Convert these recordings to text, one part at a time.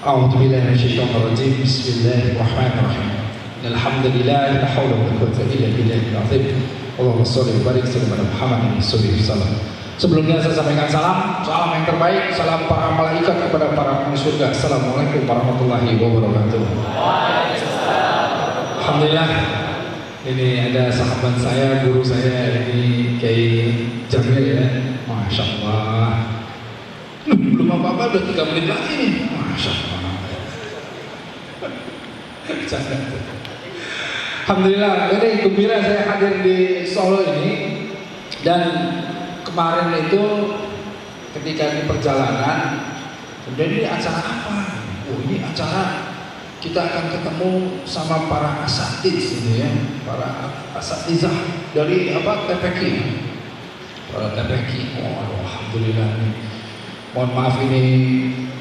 A'udzubillahi minasyaitonirrajim. Bismillahirrahmanirrahim. Alhamdulillah, la haula wala quwwata illa billahil azim. Allahumma shalli wa barik ala Muhammad sallallahu alaihi wasallam. Sebelumnya saya sampaikan salam yang terbaik, salam para malaikat kepada para penghuni surga. Assalamualaikum warahmatullahi wabarakatuh. Alhamdulillah, ini ada sahabat saya, guru saya, ini Kiai Jamil ya. Masya Allah. Belum apa-apa udah 3 menit lagi nih. Masya Allah. Alhamdulillah, ini gembira saya hadir di Solo ini. Dan kemarin itu ketika di perjalanan, kemudian ini acara apa? Oh, ini acara kita akan ketemu sama para asatiz ini ya, para asatizah dari TPQ. Para TPQ. Oh, alhamdulillah nih. Mohon maaf ini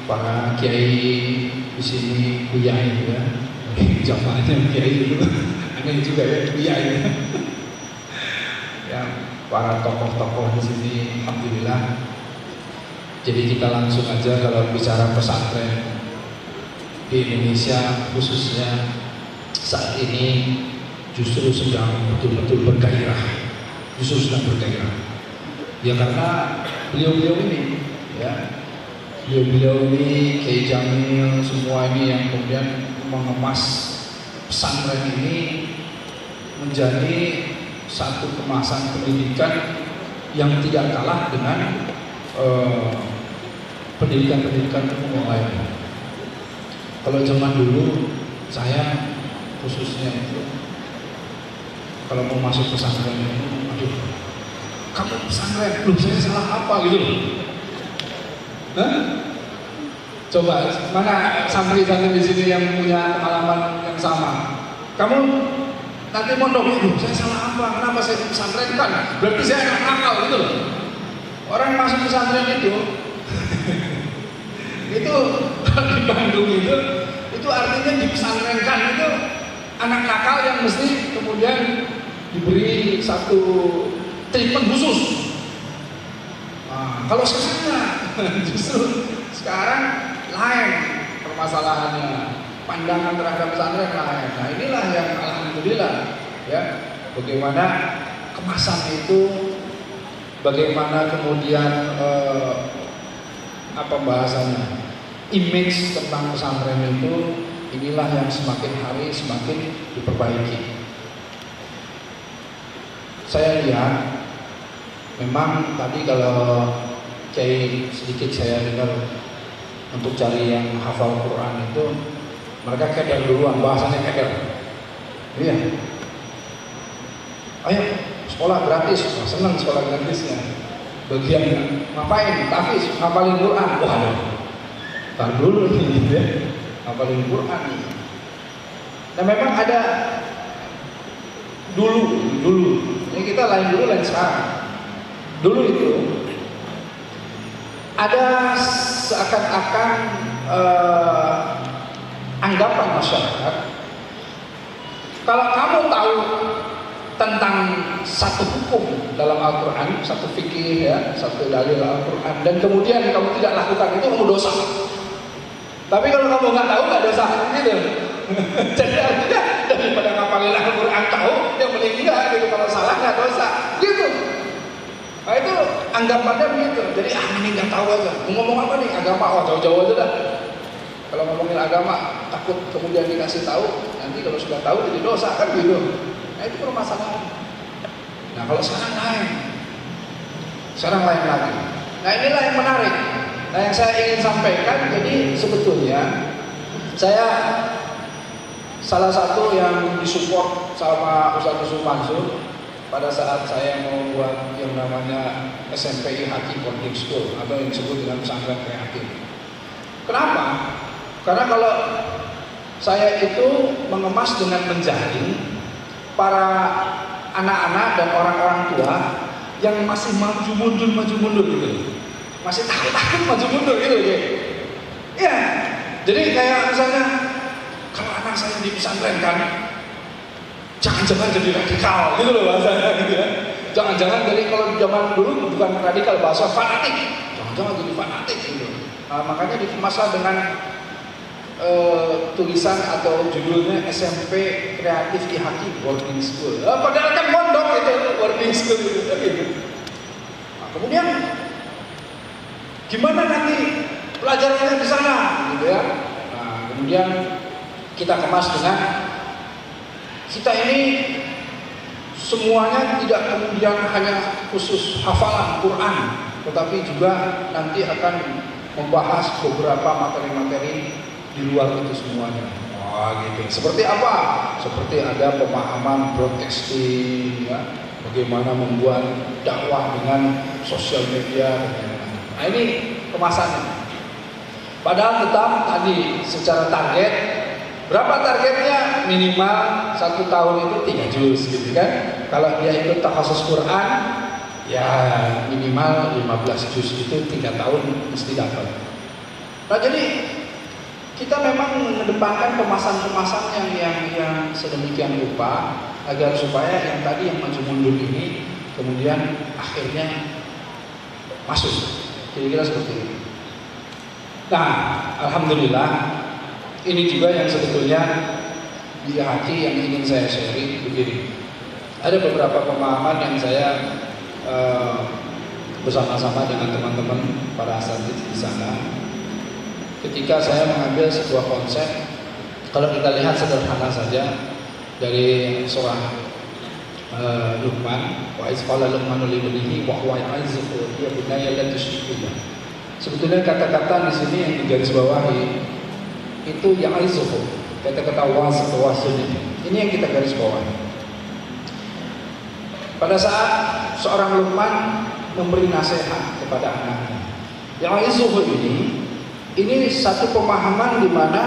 para kiai di sini Buyai ya. Jamaahnya kiai itu aneh juga ya Buyai. Ya, para tokoh-tokoh di sini alhamdulillah. Jadi kita langsung aja kalau bicara pesantren di Indonesia khususnya saat ini justru sedang betul-betul bergairah. Justru sedang bergairah. Ya karena beliau-beliau ini ya, beliau ini Kiai Jamil semua ini yang kemudian mengemas pesantren ini menjadi satu kemasan pendidikan yang tidak kalah dengan pendidikan-pendidikan umum lain. Kalau zaman dulu saya khususnya itu kalau mau masuk pesantren itu, aduh, kamu pesantren, belum saya salah apa gitu loh. Hah? Coba mana santri-santri di sini yang punya pengalaman yang sama? Kamu nanti mondok itu, saya salah apa? Kenapa saya pesantren kan? Berarti saya anak nakal gitu loh. Orang masuk pesantren itu di Bandung itu artinya dipesantrenkan itu anak nakal yang mesti kemudian diberi satu treatment khusus. Nah, kalau sekarang justru sekarang lain permasalahannya, pandangan terhadap pesantren lain. Nah inilah yang alhamdulillah ya, bagaimana kemasan itu, bagaimana kemudian apa bahasanya, image tentang pesantren itu, inilah yang semakin hari semakin diperbaiki. Saya lihat memang tadi kalau Kiai sedikit saya dengar untuk cari yang hafal Quran itu mereka keder duluan, bahasanya keder. Iya. Ayo sekolah gratis, senang sekolah gratisnya. Bagian ngapain? Tahfiz, hafalin Quran. Wah, tar dulu nih ya, hafalin Quran. Nah memang ada dulu. Ini kita lain dulu lain sekarang. Dulu itu ada seakan-akan anggapan masyarakat kalau kamu tahu tentang satu hukum dalam Al-Quran, satu fikih ya, satu dalil Al-Quran, dan kemudian kamu tidak lakukan itu, kamu dosa. Tapi kalau kamu nggak tahu, nggak dosa gitu. Jadi artinya daripada ngapalin Al-Quran tahu, yang mending enggak gitu, kalau salah nggak dosa gitu. Nah itu anggapannya begitu. Jadi ini nggak tahu aja. Mau ngomong apa nih agama? Jauh-jauh aja dah. Kalau ngomongin agama takut kemudian dikasih tahu, nanti kalau sudah tahu jadi dosa kan gitu. Nah itu permasalahan. Nah kalau sekarang lain lagi. Nah inilah yang menarik. Nah yang saya ingin sampaikan, jadi sebetulnya saya salah satu yang disupport sama Ustaz Yusuf Mansur pada saat saya mau buat yang namanya SMPI Hakim Boarding School atau yang disebut dengan pesantren kreatif. Kenapa? Karena kalau saya itu mengemas dengan menjaring para anak-anak dan orang-orang tua yang masih maju mundur gitu, masih takut maju mundur gitu ya. Ya, jadi kayak misalnya kalau anak saya di pesantren kan, jangan-jangan jadi radikal gitu loh bahasanya gitu ya. Jangan-jangan dari kalau zaman dulu bukan radikal, bahasa fanatik. Jangan-jangan jadi fanatik gitu. Makanya dikemaslah dengan tulisan atau judulnya SMP Kreatif Ki Hakim Boarding School. Padahal kan pondok itu boarding school gitu. Nah, kemudian gimana nanti pelajarannya di sana, gitu ya? Nah, kemudian kita kemas dengan kita ini semuanya tidak kemudian hanya khusus hafalan Quran, tetapi juga nanti akan membahas beberapa materi-materi di luar itu semuanya. Wah, gitu. Seperti apa? Seperti ada pemahaman broadcasting, ya, bagaimana membuat dakwah dengan sosial media dan lain-lain. Nah, ini kemasannya. Padahal tetap tadi secara target, berapa targetnya? Minimal 1 tahun itu 3 juz gitu kan. Kalau dia ikut takhasus Quran, ya minimal 15 juz itu 3 tahun mesti dapat. Nah, jadi kita memang mengedepankan kemasan-kemasan yang sedemikian rupa agar supaya yang tadi yang maju mundur ini kemudian akhirnya masuk. Kira-kira seperti ini. Nah, alhamdulillah ini juga yang sebetulnya di hati yang ingin saya sharing begini. Ada beberapa pemahaman yang saya bersama-sama dengan teman-teman para asatidz di sana. Ketika saya mengambil sebuah konsep, kalau kita lihat sederhana saja dari surah Luqman, wa iz qala Luqmanu li ibnihi wa huwa ya'izuhu ya bunayya la tusyrik billah. Sebetulnya kata-kata di sini yang digarisbawahi itu ya'izuhu, kata-kata wasun. Ini yang kita garis bawahi. Pada saat seorang Luqman memberi nasihat kepada anaknya, ya'izuhu ini satu pemahaman di mana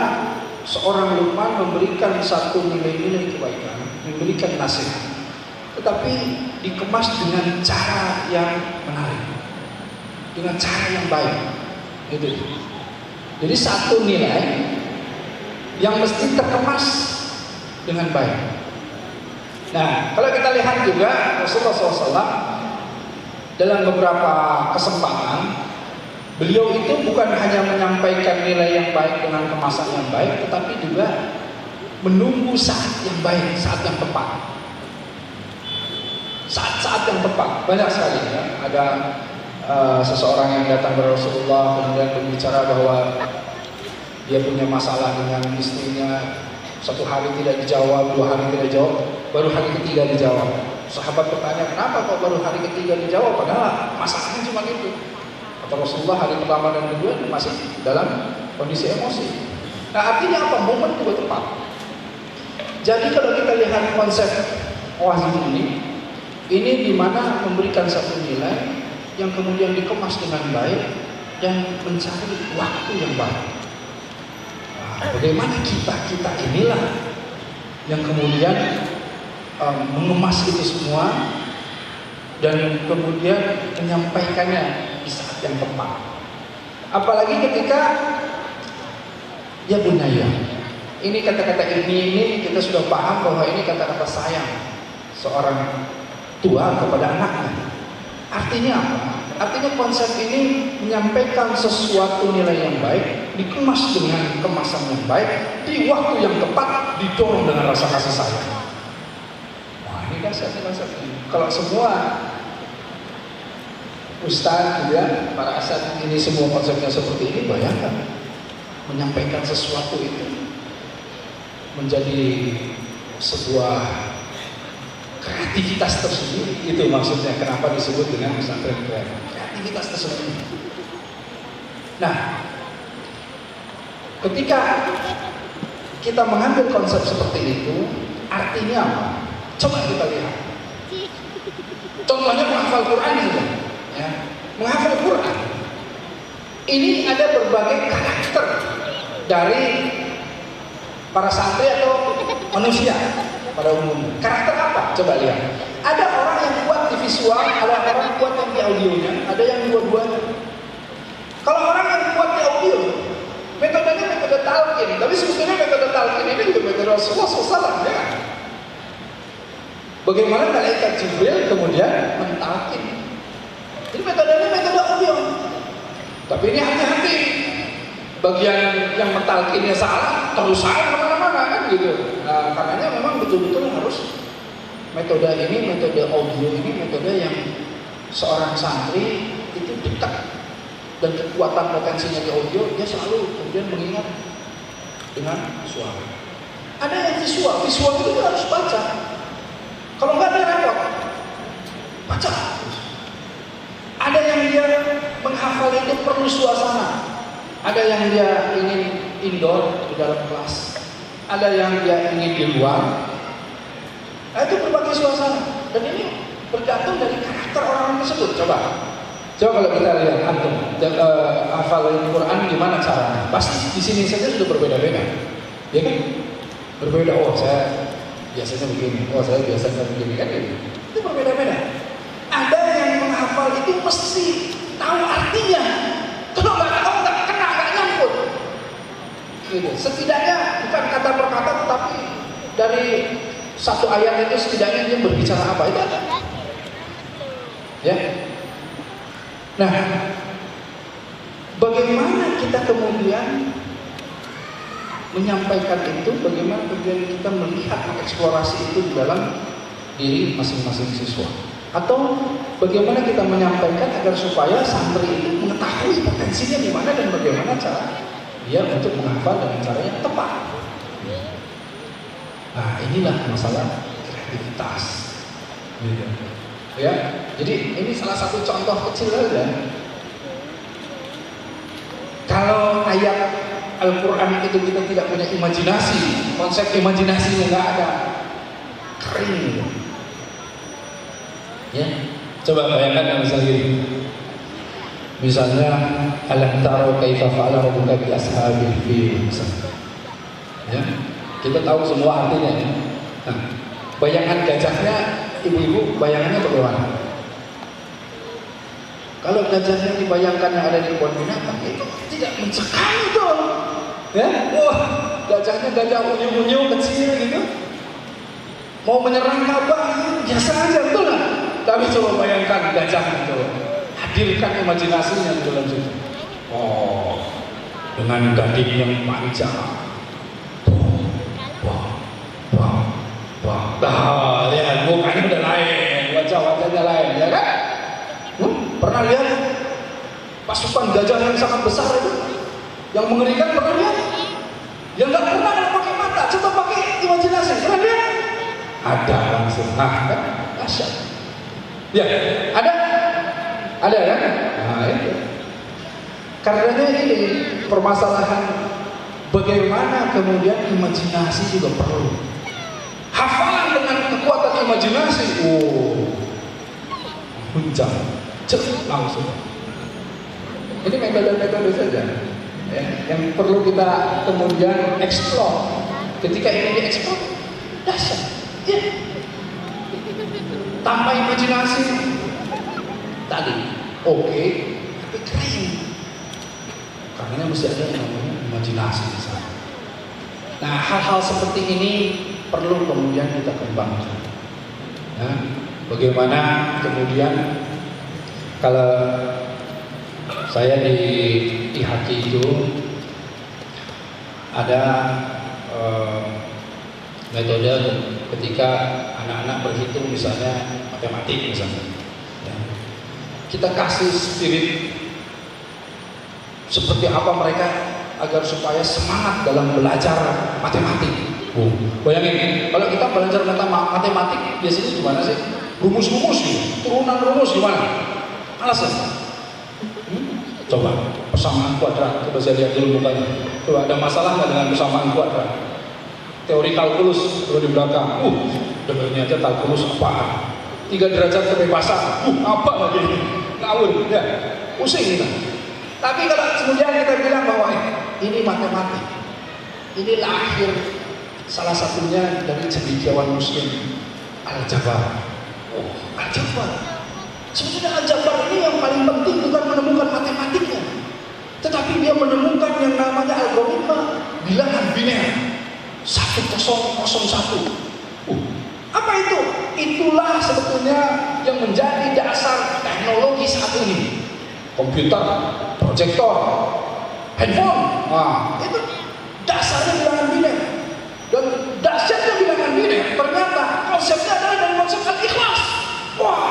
seorang Luqman memberikan satu nilai-nilai kebaikan, memberikan nasihat, tetapi dikemas dengan cara yang menarik, dengan cara yang baik. Itu. Jadi satu nilai yang mesti terkemas dengan baik. Nah, kalau kita lihat juga Rasulullah SAW dalam beberapa kesempatan beliau itu bukan hanya menyampaikan nilai yang baik dengan kemasan yang baik, tetapi juga menunggu saat yang baik, saat yang tepat. Saat-saat yang tepat, banyak sekali ya. Ada seseorang yang datang kepada Rasulullah kemudian berbicara bahwa dia punya masalah dengan istrinya, 1 hari tidak dijawab, 2 hari tidak dijawab, baru hari ketiga dijawab. Sahabat bertanya, kenapa kok baru hari ketiga dijawab, padahal masalahnya cuma itu. Kata Rasulullah, hari pertama dan kedua masih dalam kondisi emosi. Nah, artinya apa? Momen itu tepat. Jadi kalau kita lihat konsep wahyu ini di mana memberikan satu nilai yang kemudian dikemas dengan baik dan mencari waktu yang baik. Nah, bagaimana kita inilah yang kemudian mengemas itu semua dan kemudian menyampaikannya di saat yang tepat. Apalagi ketika ya bunaya. Ini kata-kata ini kita sudah paham bahwa ini kata-kata sayang seorang tua kepada anaknya. Artinya apa? Artinya konsep ini menyampaikan sesuatu nilai yang baik, dikemas dengan kemasan yang baik, di waktu yang tepat, didorong dengan rasa kasih sayang. Wah, ini konsep ini. Kalau semua ustaz ya, para asatidz ini semua konsepnya seperti ini, bayangkan menyampaikan sesuatu itu menjadi sebuah kreativitas tersendiri. Itu maksudnya kenapa disebut dengan pesantren kreatif. Kreativitas tersendiri. Nah, ketika kita mengambil konsep seperti itu, artinya apa? Coba kita lihat. Contohnya menghafal Quran saja. Ya, menghafal Quran. Ini ada berbagai karakter dari para santri atau manusia pada umumnya. Karakter apa? Coba lihat. Ada orang yang kuat di visual, ada orang kuat yang di audionya, ada yang dua-duanya. Kalau orang yang kuat di audio, metodenya metode talqin. Tapi sebetulnya metode talqin ini juga metode Rasulullah SAW, ya. Bagaimana malaikat Jibril kemudian mentalqin. Jadi metodenya metode audio. Tapi ini hati-hati. bagian yang mentalkinnya salah, terus saya kemana-mana kan gitu. Nah, karenanya memang betul-betul harus metode ini, metode audio ini, metode yang seorang santri itu dekat dan kekuatan potensinya di audio, dia selalu kemudian mengingat dengan suara. Ada yang visual itu dia harus baca. Kalau enggak dia repot. Baca. Ada yang dia menghafal itu perlu suasana. Ada yang dia ingin indoor di dalam kelas. Ada yang dia ingin di luar. Nah, itu berbagai suasana. Dan ini bergantung dari karakter orang tersebut. Coba kalau kita lihat antum hafal Quran gimana caranya? Pasti di sini saja sudah berbeda-beda. Ya kan? Berbeda. Oh, saya biasanya begini. Oh, saya biasanya begini kan gitu. Itu berbeda-beda. Ada yang menghafal itu mesti tahu artinya. Kalau nggak tahu nggak kena, nggak nyangkut. Gitu. Setidaknya bukan kata per kata, tetapi dari satu ayat itu setidaknya dia berbicara apa itu ada. Ya. Nah, bagaimana kita kemudian menyampaikan itu? Bagaimana kemudian kita melihat mengeksplorasi itu di dalam diri masing-masing siswa? Atau bagaimana kita menyampaikan agar supaya santri itu mengetahui potensinya di mana dan bagaimana cara dia untuk menghafal dengan cara yang tepat. Nah, inilah masalah kreativitas. Ya, jadi ini salah satu contoh kecil saja. Kalau ayat Al-Quran itu kita tidak punya imajinasi, konsep imajinasinya nggak ada, kering. Ya, coba bayangkan misalnya gini. Misalnya alam taro kaifa fa'ala rabbuka bi ashabil fil. Ya, kita tahu semua artinya ya. Nah, bayangan gajahnya, ibu-ibu bayangannya bagaimana? Kalau gajahnya dibayangkan yang ada di kebun binatang itu tidak mencekam itu. Ya, wah, gajahnya gajah unyu-unyu kecil gitu. Mau menyerang Ka'bah biasa aja, betul lah. Tapi coba bayangkan gajah itu, hadirkan imajinasinya di dalam situ. Oh, dengan gading yang panjang. Wah, ya mukanya udah lain, wajah-wajahnya lain, ya kan? Pernah lihat pasukan gajah yang sangat besar itu, yang mengerikan? Pernah lihat? Yang nggak pernah kalau pakai mata, coba pakai imajinasi, pernah lihat? Ada langsung, kan? Asyik. Ya, ada kan? Nah itu. Karenanya ini permasalahan bagaimana kemudian imajinasi juga perlu. Hafalan dengan kekuatan imajinasi, hujan, cepat langsung. Ini metode-metode saja, ya, yang perlu kita kemudian eksplor. Ketika ini dieksplor, dahsyat. Ya. Tanpa imajinasi tadi, oke, tapi keren. Karena mesti ada yang namanya imajinasi di sana. Nah, hal-hal seperti ini perlu kemudian kita kembangkan. Nah, bagaimana kemudian kalau saya di IHQ itu ada metode ketika anak-anak berhitung misalnya matematik misalnya, ya. Kita kasih spirit seperti apa mereka agar supaya semangat dalam belajar matematik. Bayangin kalau kita belajar matematik biasanya gimana sih? Rumus-rumus gitu, turunan rumus gimana? Alasan? Coba persamaan kuadrat, coba saya lihat dulu mukanya. Coba ada masalah nggak dengan persamaan kuadrat? Teori kalkulus kalau di belakang, dengarnya aja kalkulus apaan? 3 derajat kebebasan, apa lagi? Ngawur, ya, pusing kita. Tapi kalau kemudian kita bilang bahwa ini matematik, ini lahir salah satunya dari cendekiawan Muslim, Al-Jabar. Al-Jabar. Sebetulnya Al-Jabar ini yang paling penting bukan menemukan matematiknya, tetapi dia menemukan yang namanya algoritma bilangan biner. 1001. Apa itu? Itulah sebetulnya yang menjadi dasar teknologi saat ini. Komputer, proyektor, handphone. Wah, itu dasarnya bilangan biner. Dan dahsyatnya bilangan biner ternyata konsepnya adalah dari konsep al-ikhlas. Wah,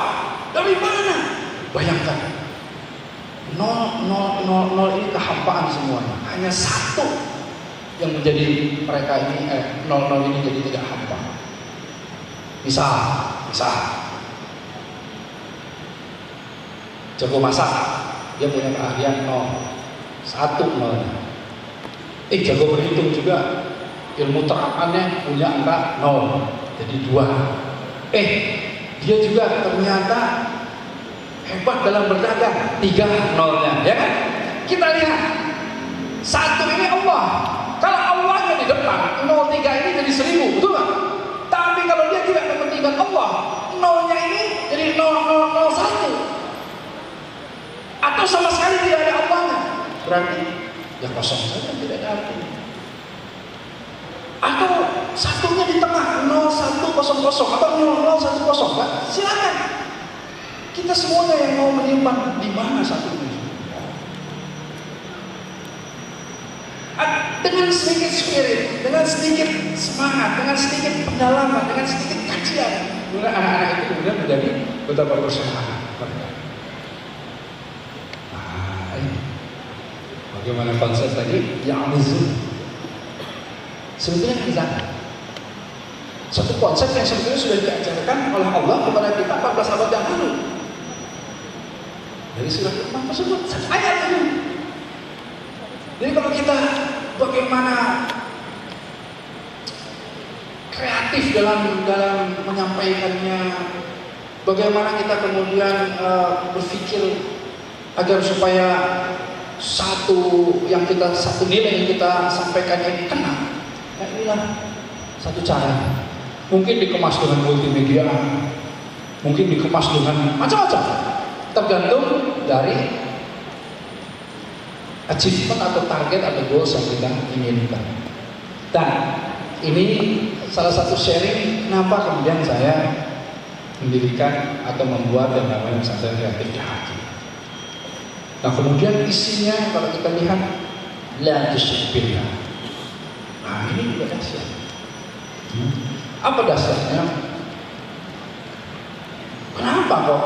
dari mana? Bayangkan, 0 ini kehampaan semuanya. Hanya satu yang menjadi mereka ini 0 ini jadi tidak hampa. Misal jago masak, dia punya keahlian 1 0. Jago berhitung juga, ilmu terapannya punya angka 0, jadi 2. Dia juga ternyata hebat dalam berdagang, 3 0-nya, ya kan? Kita lihat, 1 ini Allah. Kalau Allahnya di depan, 03 ini jadi 1000, betul nggak? Tapi kalau dia tidak mementingkan Allah, 0-nya ini jadi 0001. Atau sama sekali tidak ada Allahnya, berarti ya kosong saja, tidak ada artinya. Atau satunya di tengah, 0100 atau 0010, kan? Silakan. Kita semuanya yang mau menyimpan di mana satunya. Dengan sedikit spirit, dengan sedikit semangat, dengan sedikit pendalaman, dengan sedikit kajian, kemudian anak-anak itu kemudian menjadi betapa bersemangat. Bagaimana konsep tadi? Ya'mizu. Sebetulnya kita satu konsep yang sebetulnya sudah diajarkan oleh Allah kepada kita 14 abad yang lalu. Dari surah Al-Baqarah tersebut, satu ayat itu. Jadi kalau kita bagaimana kreatif dalam menyampaikannya, bagaimana kita kemudian berpikir agar supaya satu nilai yang kita sampaikan ini kena. Nah, inilah satu cara. Mungkin dikemas dengan multimedia, mungkin dikemas dengan macam-macam, tergantung dari achievement atau target atau goals yang kita inginkan. Dan ini salah satu sharing kenapa kemudian saya mendirikan atau membuat yang namanya pesantren kreatif di hati. Nah, kemudian isinya kalau kita lihat la tusyrik billah. Nah, ini juga dahsyat. Apa dasarnya? Kenapa kok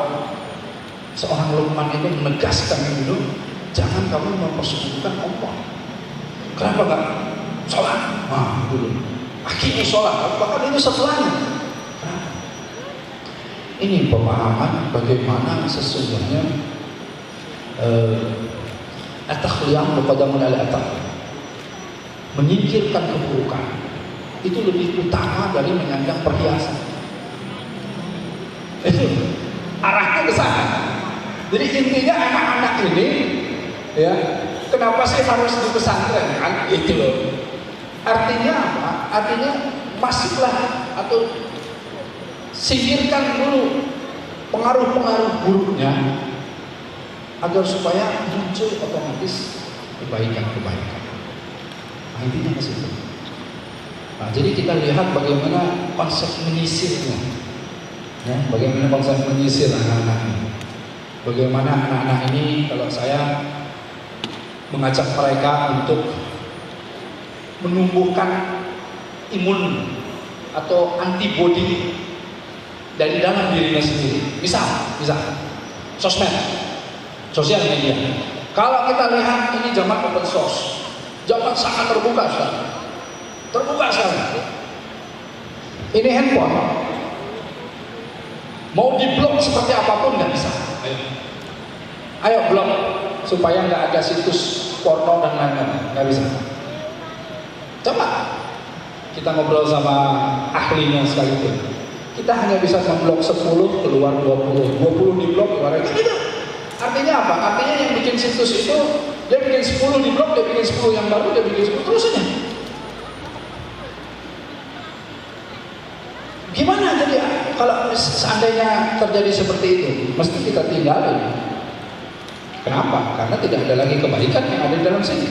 seorang Luqman itu menegaskan dulu, jangan kamu mempersekutukan Allah. Kenapa enggak sholat? Nah, dulu. Akhirnya sholat, bahkan itu setelahnya. Kenapa? Ini pemahaman bagaimana sesungguhnya at-takhliyah muqaddamun ala at-taqwa. Menyingkirkan keburukan itu lebih utama dari menyandang perhiasan. Itu arahnya ke sana. Jadi intinya anak-anak ini, ya, kenapa sih harus di pesantren? Kan itu loh. Artinya apa? Artinya masuklah atau singkirkan dulu pengaruh-pengaruh buruknya, agar supaya muncul otomatis kebaikan-kebaikan. Nah, intinya ke situ. Nah, jadi kita lihat bagaimana konsep menyisirnya, ya, bagaimana konsep menyisir anak-anak ini. Bagaimana anak-anak ini, kalau saya mengajak mereka untuk menumbuhkan imun atau antibodi dari dalam dirinya sendiri. Misal sosmed, sosial media. Kalau kita lihat ini zaman open source, zaman sangat terbuka sekali. Ini handphone, mau diblok seperti apapun nggak bisa. Ayo blok supaya nggak ada situs porno dan lain-lain, nggak bisa. Coba kita ngobrol sama ahlinya sekalipun, kita hanya bisa memblok 10, keluar 20 diblok, keluar gitu. Artinya apa? Artinya yang bikin situs itu dia bikin 10 diblok, dia bikin 10 yang baru, dia bikin 10 terus aja. Gimana jadi kalau seandainya terjadi seperti itu? Mesti kita tinggalin. Kenapa? Karena tidak ada lagi kebaikan yang ada di dalam sini.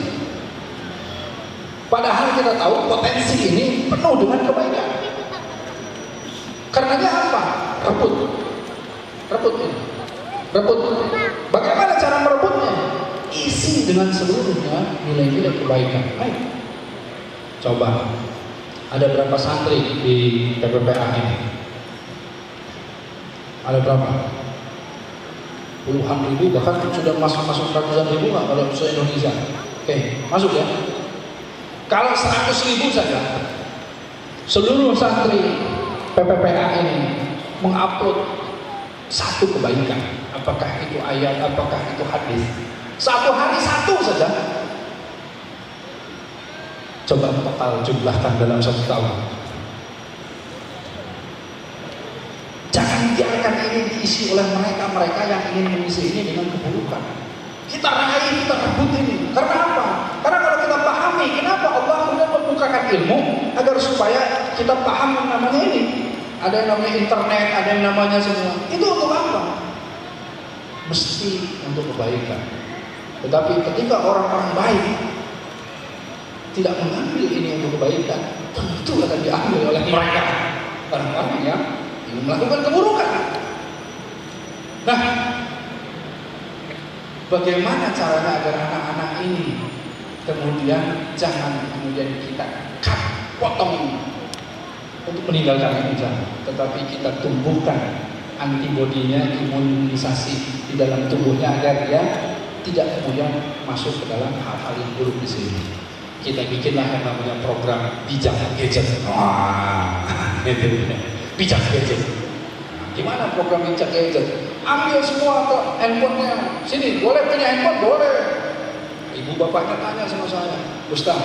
Padahal kita tahu potensi ini penuh dengan kebaikan. Karenanya apa? Rebut ini. Rebut. Bagaimana cara merebutnya? Isi dengan seluruhnya nilai-nilai kebaikan. Ayo, coba, ada berapa santri di PPPA ini? Ada berapa? Puluhan ribu, bahkan sudah masuk ratusan ribu nggak kalau se-Indonesia? Oke, masuk ya. Kalau 100.000 saja, seluruh santri PPPA ini mengupload satu kebaikan, apakah itu ayat, apakah itu hadis, satu hari satu saja, coba total jumlahkan dalam 1 tahun. Jangan biarkan ini diisi oleh mereka yang ingin mengisi ini dengan keburukan. Kita raih, kita rebut ini. Karena apa? Karena kalau kita pahami kenapa Allah kemudian membukakan ilmu agar supaya kita paham yang namanya ini. Ada yang namanya internet, ada yang namanya semua. Itu untuk apa? Mesti untuk kebaikan. Tetapi ketika orang-orang baik tidak mengambil ini untuk kebaikan, tentu akan diambil oleh mereka. Orang-orang yang ingin melakukan keburukan. Nah, bagaimana caranya agar anak-anak ini kemudian jangan kemudian kita potong ini untuk meninggalkan ini jangan, tetapi kita tumbuhkan antibodinya, imunisasi di dalam tubuhnya agar dia tidak kemudian masuk ke dalam hal-hal yang buruk di sini. Kita bikinlah yang namanya program bijak gadget. Wah, itu bijak gadget. Gimana program bijak gadget? Ambil semua handphonenya, sini boleh punya handphone, boleh. Ibu bapaknya tanya sama saya, Ustaz,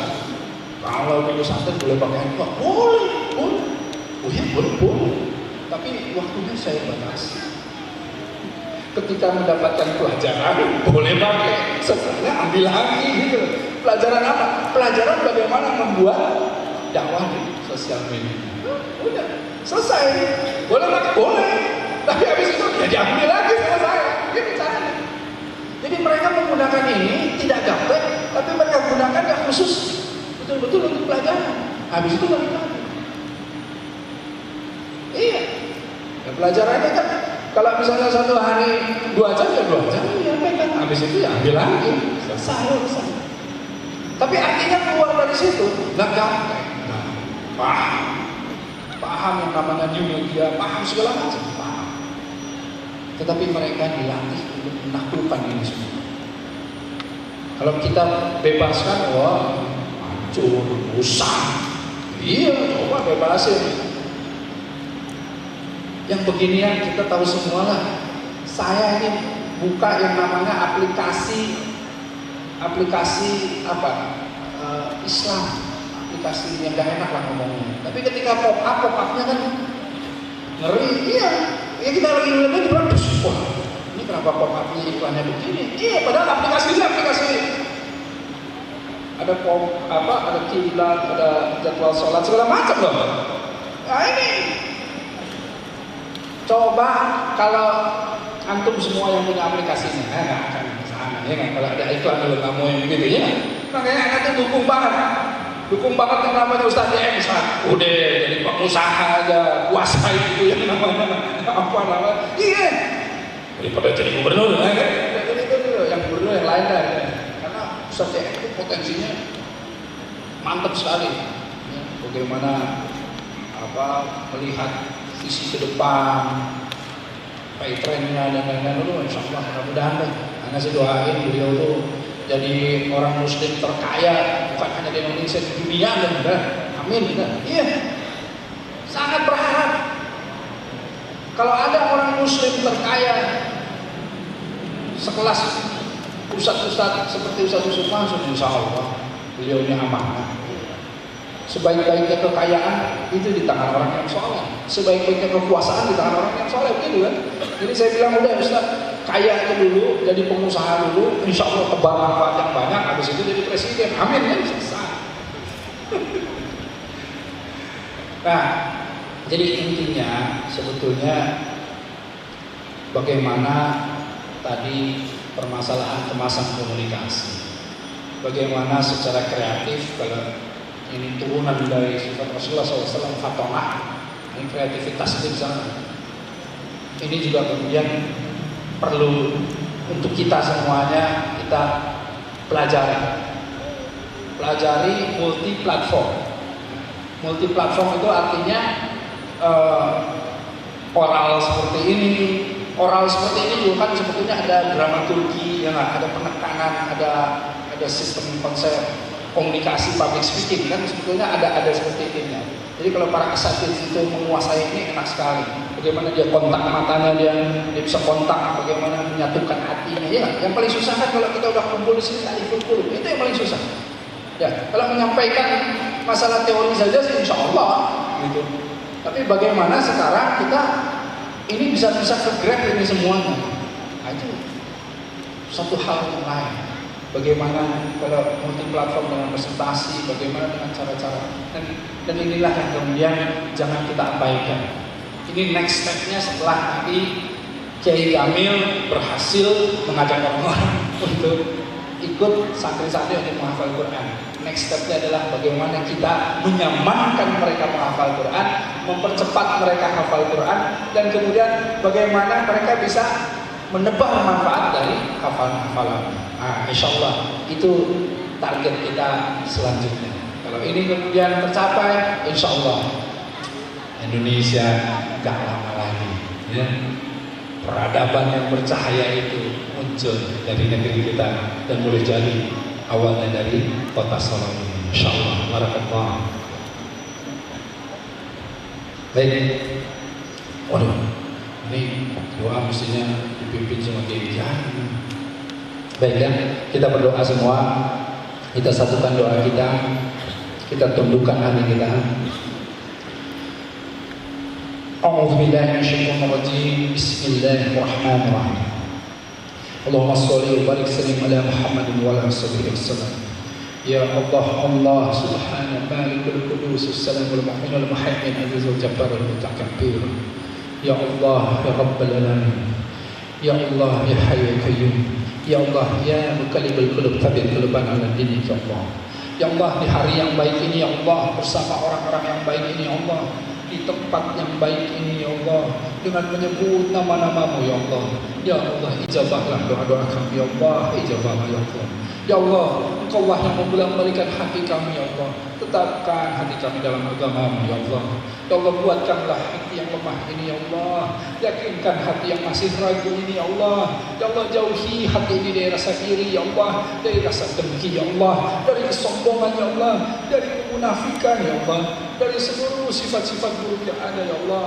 kalau di pesantren boleh pakai handphone? Boleh, boleh. Oh ya, boleh. Tapi waktunya saya batasi. Ketika mendapatkan pelajaran, boleh pakai. Setelahnya ambil lagi gitu. Pelajaran apa? Pelajaran bagaimana membuat dakwah di sosial media. Udah, selesai. Boleh pakai? Boleh. Tapi habis itu ya diambil lagi sama saya. Gitu caranya. Jadi mereka menggunakan ini tidak gaptek, tapi mereka gunakan yang khusus betul-betul untuk pelajaran. Habis itu balik lagi. Iya. Ya, pelajarannya kan kalau misalnya 1 hari 2 jam ya 2 jam ya pegang. Habis itu ya ambil lagi. Selesai. Tapi artinya keluar dari situ nggak gaptek. Nah, paham yang namanya new media, paham segala macam. Tetapi mereka dilatih untuk menaklukkan ini semua. Kalau kita bebaskan, wah, hancur, rusak. Iya, coba bebasin. Yang beginian kita tahu semua lah. Saya ini buka yang namanya aplikasi Islam, aplikasi yang gak enak lah ngomongnya. Tapi ketika pop-up-nya kan ngeri. Iya. Ya kita lagi ngeliatnya di wah, ini kenapa pop-up-nya iklannya begini? Iya, padahal aplikasi ada ada kiblat, ada jadwal sholat segala macam loh. Nah ini, coba kalau antum semua yang punya aplikasinya, nggak akan sana ya kan? Kalau ada iklan kalau kamu yang begitu ya, makanya anaknya dukung banget yang namanya Ustaz DM. Udah jadi pengusaha aja, kuasai itu yang namanya apa namanya? Iya. Daripada jadi gubernur, kan? Itu yang gubernur yang lain kan. Karena Ustaz DM itu potensinya mantap sekali. Ya, bagaimana melihat visi ke depan, pay trendnya dan lain-lain. Insya Allah mudah-mudahan deh. Karena saya doain beliau tuh jadi orang muslim terkaya bukan hanya di Indonesia, di dunia dan amin. Iya, sangat berharap kalau ada orang muslim terkaya sekelas ustaz-ustaz seperti Ustaz Yusuf Mansur, insya Allah beliau ini amanah. Sebaik-baiknya kekayaan itu di tangan orang yang soleh, sebaik-baiknya kekuasaan di tangan orang yang soleh, begitu kan? Jadi saya bilang udah Ustaz, kaya itu dulu, jadi pengusaha dulu, insya Allah tebar manfaat yang banyak, habis itu jadi presiden, amin kan? Selesai. Nah, jadi intinya sebetulnya bagaimana tadi permasalahan kemasan komunikasi, bagaimana secara kreatif kalau ini turunan dari sifat Rasulullah SAW, fatonah, ini kreativitas di sana. Ini juga kemudian perlu untuk kita semuanya kita pelajari multi platform. Multi platform itu artinya oral seperti ini juga kan sebetulnya ada dramaturgi, ya ada penekanan, ada sistem konsep komunikasi public speaking kan sebetulnya ada seperti ini. Jadi kalau para asatidz itu menguasai ini enak sekali. Bagaimana dia kontak matanya, dia bisa kontak, bagaimana menyatukan hatinya. Ya, yang paling susah kan kalau kita udah kumpul di sini aliful qulub, itu yang paling susah. Ya, kalau menyampaikan masalah teori saja sih insya Allah gitu. Tapi bagaimana sekarang kita ini bisa ke-grab ini semuanya. Nah, itu satu hal yang lain. Bagaimana kalau multi platform dengan presentasi, bagaimana dengan cara-cara dan inilah yang kemudian jangan kita abaikan. Ini next step-nya setelah nanti Kiai Kamil berhasil mengajak orang-orang untuk ikut santri-santri untuk menghafal Quran. Next step-nya adalah bagaimana kita menyamankan mereka menghafal Quran, mempercepat mereka hafal Quran, dan kemudian bagaimana mereka bisa menebar manfaat dari hafalan. Nah, insya Allah itu target kita selanjutnya. Kalau ini kemudian tercapai, insya Allah Indonesia gak lama lagi, ya. Peradaban yang bercahaya itu muncul dari negeri kita dan boleh jadi awalnya dari kota Solo ini. Insya Allah. Barakallah. Baik. Waduh, ini doa mestinya dipimpin sama Kiai. Baik ya, kita berdoa semua. Kita satukan doa kita. Kita tundukkan hati kita. A'udzu billahi minasyaitonir rajim. Bismillahirrahmanirrahim. Allahumma shalli wa barik sallim ala Muhammadin wa ala alihi wasallam. Ya Allah, Allah subhanahu malikul qudus salamul mu'minul muhaimin azizul jabbarul mutakabbir. Ya Allah, ya rabbal alamin. Ya Allah, ya hayy ya qayyum. Ya Allah, ya muqallibal qulub tsabbit qulubana ala dinik ya Allah. Ya Allah, di hari yang baik ini ya Allah, bersama orang-orang yang baik ini ya Allah, di tempat yang baik ini ya Allah, dengan menyebut nama-nama-Mu ya Allah. Ya Allah, ijabahlah doa-doa kami ya Allah, ijabahlah ya Allah. Ya Allah, Engkau-lah yang membolak-balikan hati kami ya Allah. Tetapkan hati kami dalam agama-Mu ya Allah. Ya Allah, buatkanlah hati yang lemah ini ya Allah. Yakinkan hati yang masih ragu ini ya Allah. Ya Allah, jauhi hati ini dari rasa iri ya Allah, dari rasa dengki ya Allah, dari kesombongan ya Allah, dari kemunafikan ya Allah, dari seluruh sifat-sifat buruk yang ada ya Allah.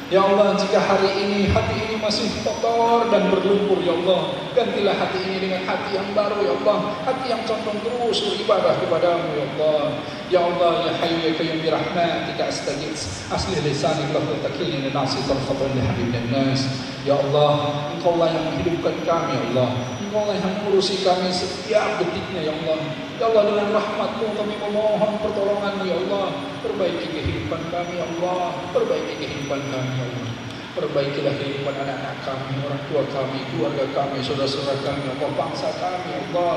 Ya Allah, jika hari ini hati ini masih kotor dan berlumpur ya Allah, gantilah hati ini dengan hati yang baru ya Allah, hati yang condong terus beribadah kepada-Mu ya Allah. Ya Allah, ya Hayyu ya Qayyum bi rahmatika astaghits, aslih lisani wa takilni nasi tarfatan li habibin nas. Ya Allah, Engkau-lah yang menghidupkan kami ya Allah, Engkau-lah yang mengurusi kami setiap detiknya ya Allah. Ya Allah, dengan rahmat-Mu kami memohon pertolongan-Mu ya Allah. Perbaiki kehidupan kami ya Allah, perbaiki kehidupan kami ya Allah. Perbaikilah kehidupan anak-anak kami, orang tua kami, keluarga kami, saudara-saudara kami, ya Allah, bangsa kami ya Allah.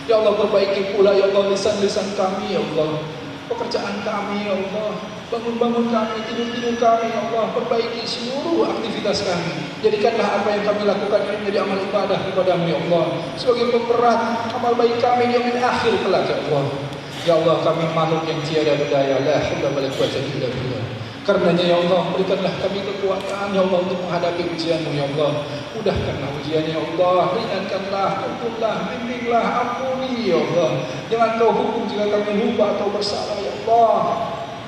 Ya Allah, perbaiki pula ya Allah lisan-lisan kami ya Allah, pekerjaan kami ya Allah, bangun-bangun kami, tidur-tidur kami ya Allah. Perbaiki seluruh aktivitas kami. Jadikanlah apa yang kami lakukan ini menjadi amal ibadah kepada-Mu ya Allah, sebagai pemberat amal baik kami di yaumil akhir kelak ya Allah. Ya Allah, kami makhluk yang tiada berdaya, la haula wala quwwata illa billah. Karenanya ya Allah, berikanlah kami kekuatan ya Allah untuk menghadapi ujian-Mu ya Allah. Mudahkanlah ujiannya ya Allah, ringankanlah, tuntunlah, bimbinglah, ampuni ya Allah. Jangan Kau hukum jika kami lupa atau bersalah ya Allah.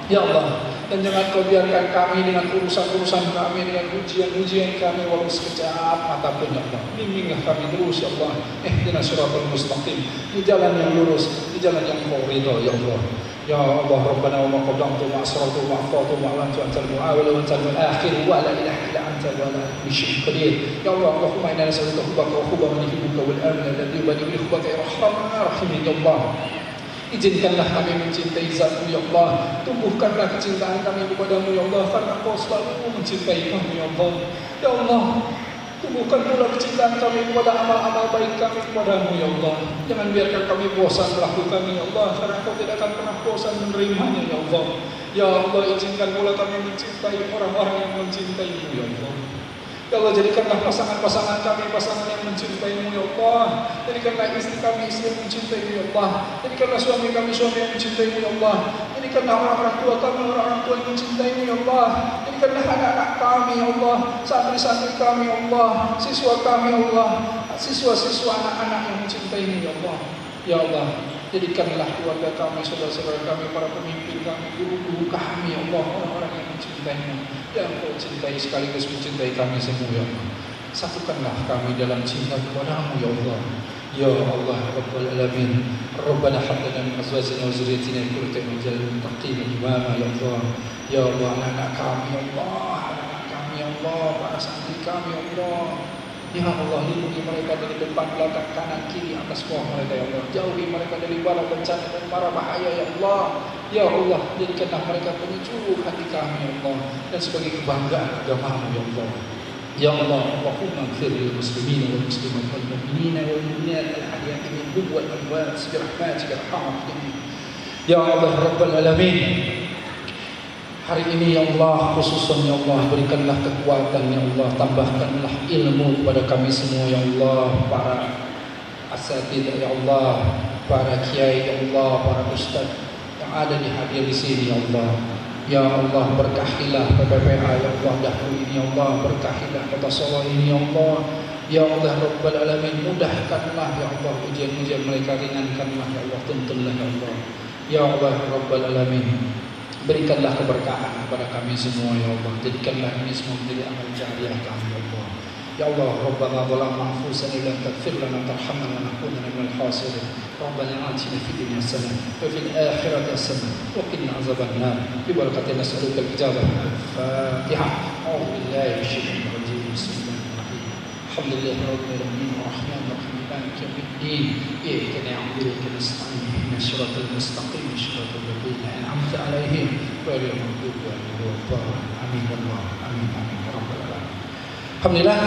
Ya Allah, dan jangan Kau biarkan kami dengan urusan-urusan kami, dengan ujian-ujian kami walau sekejap mata pun ya Allah. Bimbinglah kami terus ya Allah. Ihdinas siratal mustaqim, di jalan yang lurus, di jalan yang Kau ridha ya Allah. Ya Allah, Rabbana wa ma qaddamtu ma asrartu ma akhfatu ma a'lantu antal mu'awwil wa antal akhir wa la ilaha illa anta wa la bisyai'in qadir. Ya Allah, Allahumma inna nas'aluka hubbaka wa hubba man yuhibbuka wal amna alladhi yubayyinu bi hubbaka ya arhamar rahimin ya Allah. Izinkanlah kami mencintai Zat-Mu ya Allah. Tumbuhkanlah kecintaan kami kepada-Mu ya Allah, karena Kau selalu mencintai kami ya Allah. Ya Allah, tumbuhkan pula kecintaan kami kepada amal-amal baik kami kepada-Mu ya Allah. Jangan biarkan kami bosan melakukannya ya Allah, karena Kau tidak akan pernah bosan menerimanya ya Allah. Ya Allah, izinkan pula kami mencintai orang-orang yang mencintai-Mu ya Allah. Ya Allah, jadikanlah pasangan-pasangan kami pasangan yang mencintai-Mu ya Allah. Jadikanlah istri kami istri yang mencintai-Mu ya Allah. Jadikanlah suami kami suami yang mencintai-Mu ya Allah. Jadikanlah orang-orang tua kami orang-orang tua yang mencintai-Mu ya Allah. Jadikanlah anak-anak kami ya Allah, santri-santri kami ya Allah, siswa kami ya Allah, siswa-siswa anak-anak yang mencintai-Mu ya Allah. Ya Allah, jadikanlah keluarga kami, saudara-saudara kami, para pemimpin kami, guru-guru kami ya Allah, orang-orang yang mencintai-Mu, yang Kau cintai sekaligus mencintai kami semua ya Allah. Satukanlah kami dalam cinta kepada-Mu ya Allah. Ya Allah Rabbul Alamin, Rabbana hab lana min azwajina wa dzurriyyatina qurrata a'yun waj'alna lil muttaqina imama ya Allah. Ya Allah, anak-anak kami ya Allah, anak-anak kami ya Allah, para santri kami ya Allah. Ya Allah, lindungi mereka dari depan, belakang, kanan, kiri, atas bawah mereka ya Allah. Jauhi mereka dari bala bencana dan para bahaya ya Allah. Ya Allah, jadikanlah mereka penyejuk hati kami ya Allah, dan sebagai kebanggaan agama-Mu ya Allah. Ya Allah, Allahumma ighfir lil muslimin wal muslimat wal mu'minina wal mu'minat al-ahya'i minhum wal amwat bi rahmatika ya arhamar rahimin. Ya Allah Rabbul Alamin, hari ini ya Allah, khususnya ya Allah, berikanlah kekuatan ya Allah, tambahkanlah ilmu kepada kami semua ya Allah, para asatidzah ya Allah, para kiai ya Allah, para ustaz yang ada hadir di sini ya Allah. Ya Allah, berkahilah PPPA ya Allah dahulu ini ya Allah, berkahilah Kota Solo ini ya Allah. Ya Allah Rabbul Alamin, mudahkanlah ya Allah ujian-ujian mereka, ringankanlah ya Allah, tuntunlah ya Allah. Ya Allah Rabbul Alamin, berikanlah keberkahan kepada kami semua ya Allah. Jadikanlah ini semua menjadi amal jariah kami ya Allah. Ya Allah, Rabbana zalamna anfusana illa taghfir lana tarhamna lanakunanna minal khasirin. Rabbana atina fid dunya hasanah wa fil akhirati hasanah wa qina azabannar. Bi barakati nas'aluka al-ijabah. Al-Fatihah. A'udzu billahi minasyaitonir rajim. Bismillahirrahmanirrahim. Alhamdulillahi rabbil alamin arrahmanir rahim maliki yaumiddin. Iyyaka na'budu wa iyyaka nasta'in. Ihdinas siratal mustaqim siratal ladzina an'amta 'alaihim ghairil maghdubi 'alaihim waladdallin. Amin ya Allah. Amin amin ya rabbal alamin. Alhamdulillah.